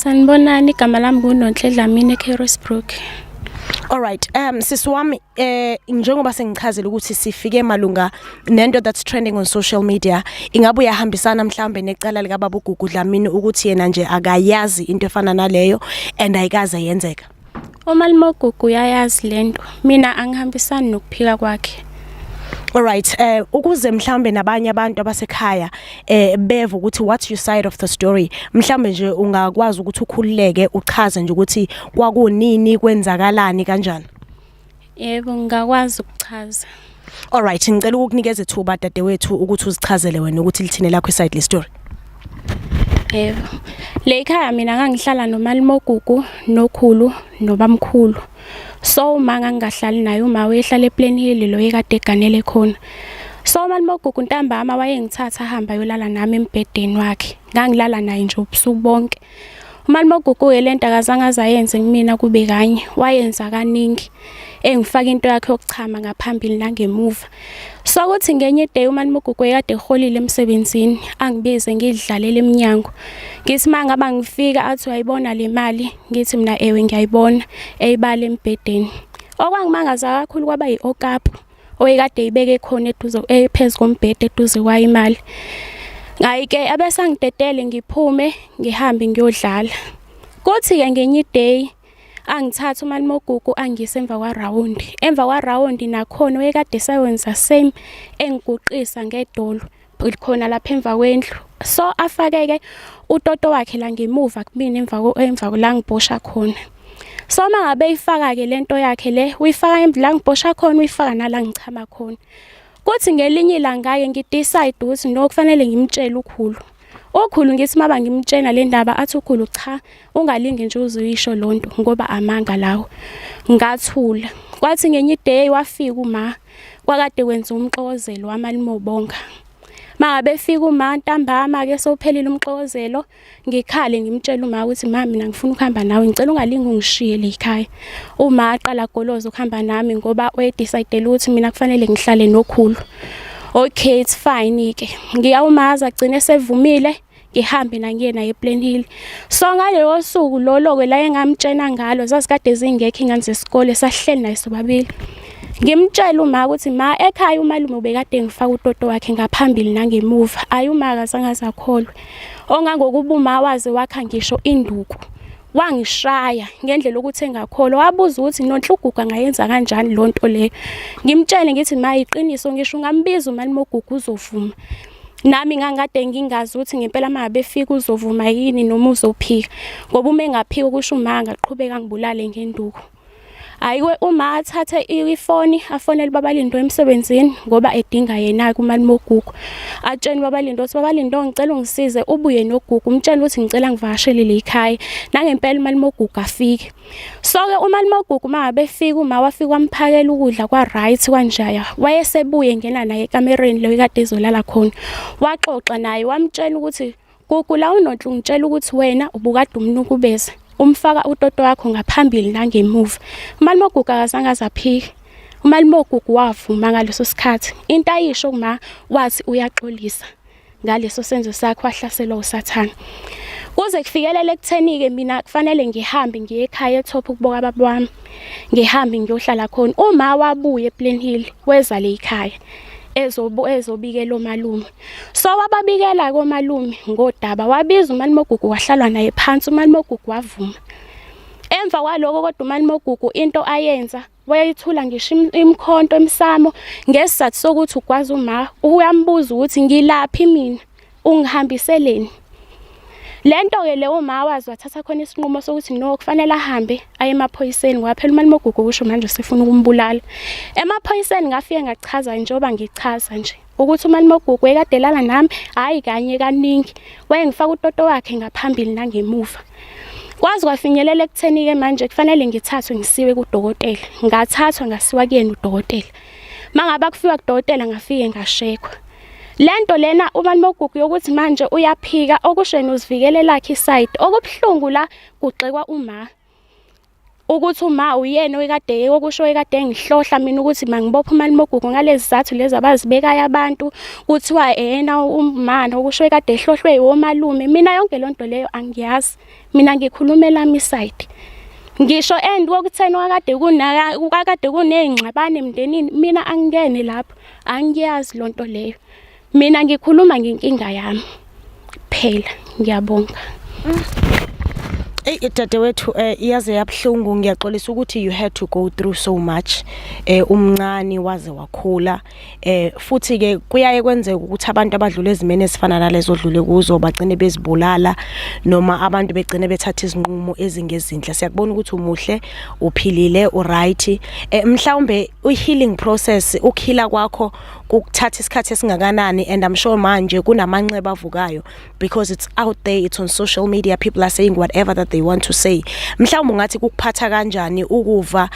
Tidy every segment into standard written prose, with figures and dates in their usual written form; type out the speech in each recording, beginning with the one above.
Sanibonani, igama lami nguNonhle Dlamini eCarrisbrook. Alright, sisi wami njengoba sengichazela ukuthi sifike malunga nento that's trending on social media, ingabe uyahambisana mhlambe necala lika baba uGugu Dlamini ukuthi yena nje akayazi into efana naleyo and ayikaze yenzeka? Uma limogugu uyayazi lento, mina angihambisani nokuphika kwakhe. Alright, ukuze mhlambe nabanye abantu abasekhaya beve ukuthi what's your side of the story, mhlambe nje ungakwazi ukuthi ukhululeke uchaze nje ukuthi kwakunini kwenzakalani kanjani? Yebo, ngakwazi ukuchaza. Alright, ngicela ukukunikeza ithuba dadewethu ukuthi uzichazele wena ukuthi lithine lakho iside le story. Yebo. Le ekhaya mina ngangihlala nomalimogugu, nokhulu, nobamkhulu. So manga ngingahlali naye uma wehlala ePlainhill lo ekade eganele khona. So malimogugu ntambama wayengithatha ahamba yolala nami embedeni wakhe. Ngangilala naye nje ubusuku bonke. Umalimogugu yelento akazange azayenze kumina kube kanye, wayenza kaningi. Engifaka into yakhe yokuchama ngaphambili nangemuva. So kuthi ngenye day umalimogugu ekade eholile emsebenzini, angibize ngidlalele eminyango. Ngithi mangaba ngifika athi uyayibona le mali, ngithi mina ewe ngiyayibona, eyibala embedeni. Okwangimangaza kakhulu kwaba yiOkapu, oyekade ibeke khona eduze phezulu kombhede eduze kwayo imali. Ngayike abese ngidedele ngiphume ngihambe ngiyodlala. Kuthi ke ngenye day angithatha umalimogugu angise emva kwaround. Emva kwaround nakhona oyekade sayenza same engiguqisa ngedolo khona lapha emva kwendlu. So afakeke utoto wakhe la ngemuva kumina emva la ngibosha khona. So mangabe ifaka ke lento yakhe le uyifaka la ngibosha khona uyifaka nala ngichama khona. Kuthi ngelinye ilanga ke ngidecide ukuthi no kufanele ngimtshele ukhulu. Okhulu ngithi maba ngimtshela le ndaba athi ukhulu cha ungalinge nje uzuyisho lonto ngoba amanga lawo. Ngathula. Kwathi ngenye day wafika uma kwakade wenza umxokozelo wamalimobonga. Mangabe fika uma ntambama ke sophelile umxokozelo ngikhale ngimtshela uma ukuthi mama mina ngifuna ukuhamba nawe ngicela ungalinge ungishiye le ekhaya. Uma aqala goloza ukuhamba nami ngoba wedecide ukuthi mina kufanele ngihlale nokhulu. Okay, it's fine ke. Ngiyawumaza agcine sevumile ngihambe nangiyena ePlainhill. So ngalelo suku lolokwe la engamtshena ngalo zasikade zingekho ingane zesikole sahleli naye sobabili. Ngimtshela uma ukuthi ma ekhaya umalume ubekade ngifaka utoto wakhe ngaphambili nangemuva. Ayuma akazangazakholwe. Ongangokuba uma wazi wakha ngisho induku. Wangishaya ngendlela ukuthi engakholwa wabuza ukuthi Nonhle uGugu angayenza kanjani lonto le. Ngimtshele ngithi mayiqiniso ngisho ungambiza umalimogugu uzovuma. Nami ngangade ngingazi ukuthi ngempela mangabe efika uzovuma yini noma uzophika ngoba uma engaphika kusho uma angaqhubeka ngibulale ngenduku. Ayiwe uma athathe ifoni afonele babalindo emsebenzini ngoba edinga yena kumalimogugu. Atshela babalindo ukuthi babalindo ngicela ungisize ubuye noGugu umtshela ukuthi ngicela ngivakashele le ekhaya nangempela umalimogugu afike. So ke umalimogugu mangabe efika uma wafika wamphakela ukudla kwa right kanjaya wayesebuye ngena naye ekamereni lo ekade ezolala khona. Waxoxa naye wamtshela ukuthi Gugu la uNonhle ungitshela ukuthi wena ubukade umnukubeza umfaka utoto wakho ngaphambili nangemuva. Umalimogugu akazange azaphika. Umalimogugu wavuma ngaleso sikhathi. Into ayisho kuma wathi uyaxolisa ngaleso senzo sakhe wahlaselwa uSathane. Kuze kufikelele ekutheni ke mina kufanele ngihambe ngiye ekhaya eTop ukuboka baba wami. Ngihambe ngiyohlala khona. Uma wabuye ePlainhill weza le ekhaya ezobikela omalume. So wababikela komalume ngodaba wabiza umalimogugu wahlalwa naye phansi umalimogugu wavuma. Emva kwaloko kodwa umalimogugu into ayenza wayithula ngisho imkhonto emsamo ngesizathu sokuthi ukwazi uma uyambuza ukuthi ngilaphi mina ungihambiseleni. Lento ke le uma wazi wathatha khona isinqumo sokuthi no kufanele ahambe aye emaphoyiseni ngoba phela umalimogugu kusho manje sifuna ukumbulala. Emaphoyiseni ngafike ngachaza njengoba ngichaza nje ukuthi umalimogugu ekade lala nami hayi kanye kaningi wayengifaka utoto wakhe ngaphambili nangemuva. Kwazi kwafinyelela ekutheni ke manje kufanele ngithathwe ngisiwe kudokotela. Ngathathwa ngasiwa kuyena udokotela. Mangabe kufika kudokotela ngafike ngashekwa. Lento lena umalimogugu yokuthi manje uyaphika okushena uzivikele lakhe iside okubhlungu la kugxekwa uma ukuthi uma uyena oyekade okusho ekade engihlohla mina ukuthi mangibophe uMalimogugu ngalezi zathu lezi abazibekayo abantu kuthiwa yena umama okusho ekade ehlohlwe omalume. Mina yonke lonto leyo angiyazi, mina ngikhulumela mi side. Ngisho kokuthena kakade kuney'ngxabano emndenini, mina angingene lapho, angiyazi lonto leyo. Mina ngikhuluma ngenkinga yami phela. Ngiyabonga. Dadewethu iyaze yabuhlungu, ngiyaxolisa ukuthi you had to go through so much umncane waze wakhula, futhi ke kuyaye kwenzeka ukuthi abantu abadlula ezimene ezifana nalezo odlule kuzo bagcine bezibulala noma abantu begcine bethatha izinqumo ezingezinhle. Siyakubona ukuthi umuhle, uphilile, uright. Mhlawumbe healing process, ukuhila kwakho kukuthatha isikhathi esingakanani, and I'm sure manje kunamanxeba avukayo because it's out there, it's on social media, people are saying whatever that they want to say. Mhlawumbe ungathi kukuphatha kanjani ukuva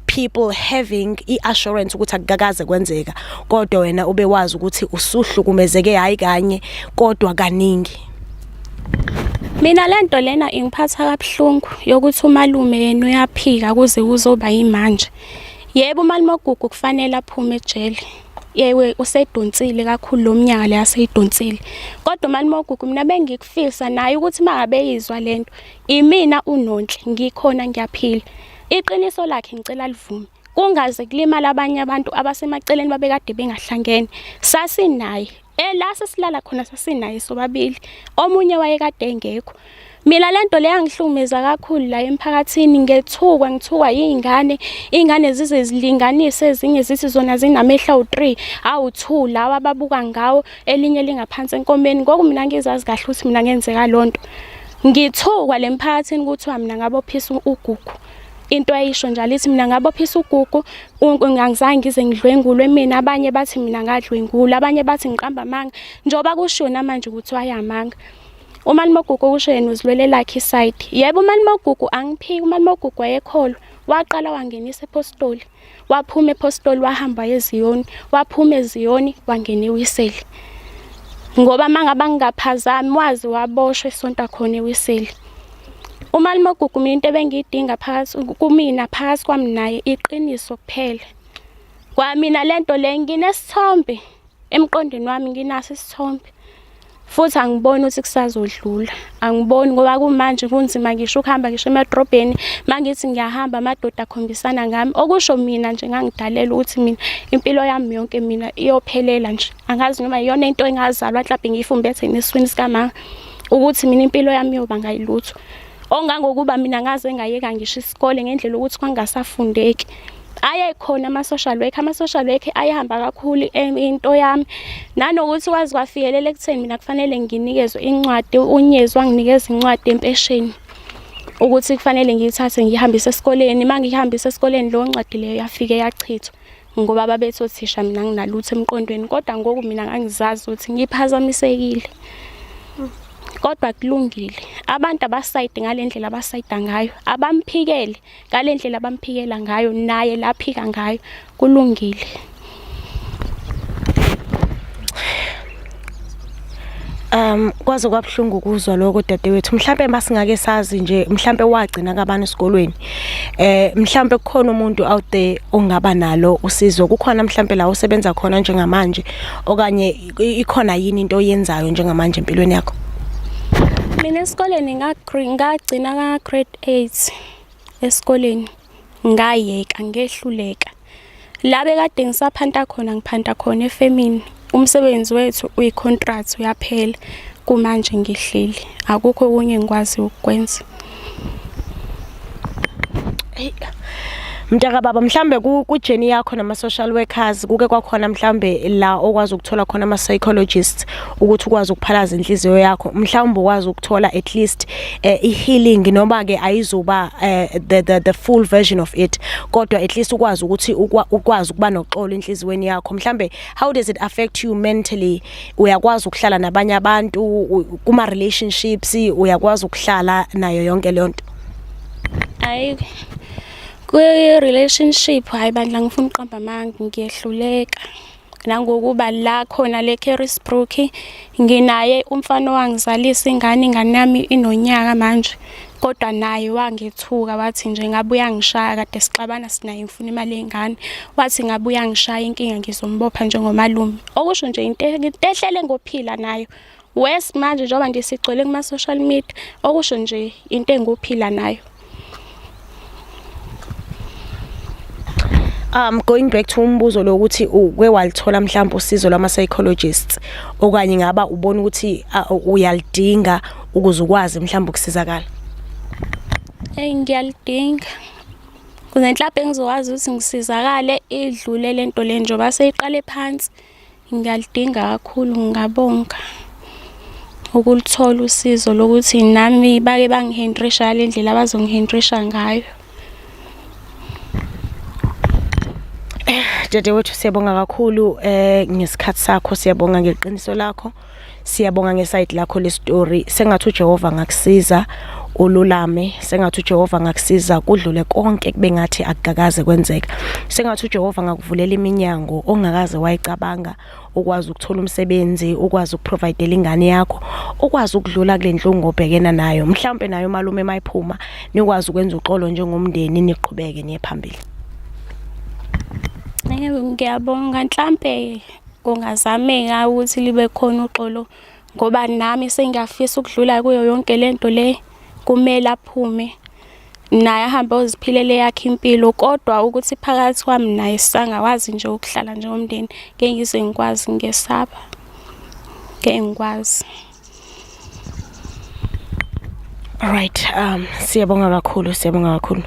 people having i-assurance ukuthi akukakaze kwenzeka kodwa wena ube wazi ukuthi usuhlukumezeke hayi kanye kodwa kaningi? Mina lento lena ingiphatha kabuhlungu yokuthi umalume yena uyaphika kuze kuzoba yimanje. Yebo uMalimogugu kufanele aphume ejele. Yewe usedonsile kakhulu lo mnyaka le aseyidonsile. Kodwa uMalimogugu mina bengikufisa naye ukuthi mangabe yizwa lento, imina uNonhle ngikhona ngiyaphila. Iqiniso lakhe ngicela livume. Kungaze kulimala abanye abantu abasemaceleni babekade bengahlangene. Sasinaye. La sesilala khona sasinaye sobabili. Omunye wayekade engekho. Mina lento le yangihlumeza kakhulu la emphakathini, ngithukwa ingane zize zilinganise, ezinye zithi zona zinamehla u3 awu2 lawa ababuka ngawo, elinye lingaphansi enkomeni. Ngoku mina ngizazi kahle ukuthi mina ngenzeka lonto. Ngithukwa lemphakathini ukuthi mina ngabophisa uGugu. Into ayisho njalo ithi mina ngabophisa uGugu, ngangizange ngize ngidlwengulwe mina. Abanye bathi mina ngadlwengula, abanye bathi ngiqamba amanga, njoba kusho namanje ukuthi wayamanga. uMalimogugu kusho yena uzilwele lakhe iside. Yebo uMalimogugu angiphiki, uMalimogugu wayekholwa. Waqala wangenisa ePostoli, waphuma ePostoli wahamba eZiyoni, waphuma eZiyoni wangena eWeseli. Ngoba mangaba ngingaphazami wazi waboshwe esonta khona eWeseli. uMalimogugu mina into ebengiyidinga phakathi kumina phakathi kwami naye iqiniso kuphela. Kwamina lento le nginesithombe emqondweni wami, nginaso isithombe. Futhi angiboni ukuthi kusazodlula. Angiboni ngoba kumanje kunzima ngisho ukuhamba ngisho emadrobheni, mangithi ngiyahamba amadoda akhombisana ngami. Okusho mina nje ngangidalela ukuthi mina impilo yami yonke mina iyophelela nje. Angazi noma iyona into engazalwa mhlawumbe ngiyifumbethe neswini sikamama ukuthi mina impilo yami yoba ngayilutho. Ongangokuba mina ngaze ngayeka ngisho isikole ngendlela ukuthi kwangasafundeki. Ayayikhona ama-social worker ayahamba kakhulu into yami. Nanokuthi wazi kwafikelela ekutheni mina kufanele nginikezwe incwadi, uNyezi wanginikeza incwadi empesheni ukuthi kufanele ngiyithathe ngihambise esikoleni. Mangihambise esikoleni lo ncwadi leyo yafike yachithwa ngoba babethi othisha mina nginalutho emqondweni. Kodwa ngoku mina ngangizazi ukuthi ngiphazamisekile. Kodwa kulungile. Abantu abasayide ngalendlela abasayida ngayo, abamphikele ngalendlela abamphikela ngayo, naye laphika ngayo, kulungile. Kwaze kwabhlungu ukuzwa lokho dadewethu. Mhlambe masingake sazi nje, mhlambe wagcina kabani esikolweni. Mhlambe kukhona umuntu out there ongaba nalo usizo, kukhona mhlambe la usebenza khona njengamanje, okanye ikhona yini into oyenzayo njengamanje empilweni yakho? Mina esikoleni ngagcina ka grade 8 esikoleni. Ngayeka ngehluleka. La bekade ngisaphanta khona ngiphanta khona efemini. Umsebenzi wethu uyicontract uyaphela. Kumanje ngihleli. Akukho okunye ngikwazi ukwenza. Mntaka baba, mhlambe ku journey yakho nama social workers kuke kwakhona mhlambe la okwazi ukuthola khona ama psychologists ukuthi ukwazi ukuphalaza inhliziyo yakho, mhlawumbe ukwazi ukuthola at least healing, noma ke ayizuba the full version of it, kodwa at least ukwazi ukuthi ukwazi ukuba noxolo enhliziyweni yakho. Mhlambe how does it affect you mentally? Uyakwazi ukuhlala nabanye abantu kuma relationships, uyakwazi ukuhlala nayo yonke le nto? Kwi-relationship hayi bandla ngifuna uqamba amanga, ngiyehluleka. Nangokuba la khona le Carisbrook nginaye umfana wangizalisa ingane yami inonyaka manje. kodwa naye wangethuka wathi nje ngabe uyangishaya, kade sixabana sinaye ngifuna imali yengane, wathi ngabe uyangishaya inkinga ngizombopha njengomalume. Okusho nje into ehlele ngophila nayo wes manje njengoba nje sigcwele kuma social media, okusho nje into enguphila nayo. Going back to umbuzo lo ukuthi uke walithola mhlawumbe usizo lwama psychologists okanye ngaba ubona ukuthi uyalidinga ukuze ukwazi mhlawumbe ukusizakala? Ngiyalidinga kuze mhlawumbe ngizokwazi ukuthi ngisizakale idlule lento le njengoba seyiqale phansi. Ngiyalidinga kakhulu, ngingabonga ukulithola usizo lokuthi nami bake bangihindrisha le ndlela abazongihindrisha ngayo. Dadewethu siyabonga kakhulu ngesikhathi sakho, siyabonga ngeqiniso lakho, siyabonga ngeside lakho le story. Sengathi uJehova ngakusiza ululame, sengathi uJehova ngakusiza kudlule konke kube ngathi akugagaze kwenzeka. Sengathi uJehova ngakuvulela iminyango ongakaze wayicabanga, ukwazi ukuthola umsebenzi, ukwazi ukuprovide ingane yakho, ukwazi ukudlula kule nhlungu obhekena nayo. Mhlawumbe nayo malume mayiphuma nikwazi ukwenza uxolo njengomndeni niqhubeke niye phambili. Ngiyabonga, mhlambe kungazameka ukuthi libe khona uxolo ngoba nami sengiyafisa ukudlula kuyo yonke lento le. Kumele aphume naye ahambe oziphilele yakhe impilo, kodwa ukuthi phakathi kwami naye sangakwazi nje ukuhlala njengomndeni ngeke ngize ngikwazi, ngesaba ngeke ngikwazi. Alright, siyabonga kakhulu, siyabonga kakhulu.